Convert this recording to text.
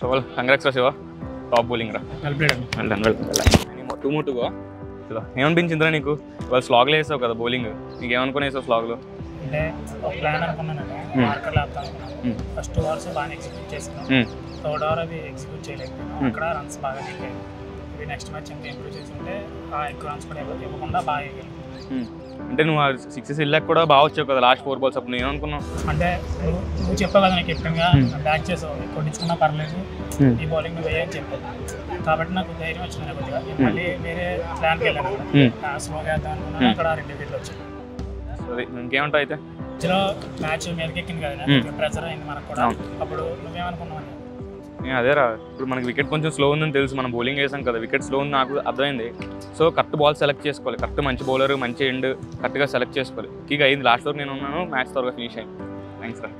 So congrats రా Shiva, top bowling రా. Two చలో ఏమనిపించిందిరా నీకు? ఇవాళ స్లాగ్లో వేసావు కదా బౌలింగ్, నీకు ఏమనుకుని వేసావు స్లాగ్లో? అంటే ఒక ప్లాన్ అనుకున్నానండి, మార్కర్లు వేద్దాం అనుకున్నాను. ఫస్ట్ ఓవర్స్ బాగా ఎగ్జిక్యూట్ చేస్తున్నాను, థర్డ్ ఓవర్ అవి ఎగ్జిక్యూట్ చేయలేకపోయాను. అక్కడ రన్స్ బాగా దిగాయి. ఇవి నెక్స్ట్ మ్యాచ్ ఇంకా ఇంప్రూవ్ చేసుకుంటే ఆ ఎక్కువ రన్స్ కూడా ఇవ్వకుండా బాగా వేయగలిగాను. అంటే నువ్వు 6 వెళ్ళాక కూడా బాగా వచ్చావు కదా లాస్ట్ 4 balls, అప్పుడు నేను అనుకున్నాను అంటే నువ్వు చెప్పావు కదా నాకు కెప్టెన్గా బ్యాక్ చేసావు, కొట్టించుకున్నా పర్లేదు ఈ బౌలింగ్ నువ్వు వేయని చెప్పావు. కాబట్టి నాకు ధైర్యం వచ్చింది కొద్దిగా. మళ్ళీ వేరే ప్లాన్కి వెళ్ళాను అక్కడ, స్లోగా వేద్దాం అనుకున్నాను. అక్కడ 2 వికెట్లు వచ్చాయి. సరే ఇంకేమంటావు అయితే? మధ్యలో మ్యాచ్ మీదకెక్కింది కదా, ప్రెజర్ అయింది మనకు కూడా. అప్పుడు నువ్వేమనుకున్నావు? అదేరా, ఇప్పుడు మనకి వికెట్ కొంచెం స్లో ఉందని తెలుసు, మనం బౌలింగ్ వేసాం కదా, వికెట్ స్లో ఉంది నాకు అర్థమైంది. సో కరెక్ట్ బాల్ సెలెక్ట్ చేసుకోవాలి, కరెక్ట్ మంచి బౌలర్ మంచి ఎండ్ కరెక్ట్గా సెలెక్ట్ చేసుకోవాలి. కిక్ అయింది లాస్ట్ వరకు నేను ఉన్నాను, మ్యాచ్ త్వరగా ఫినిష్ అయింది. థ్యాంక్స్ రా.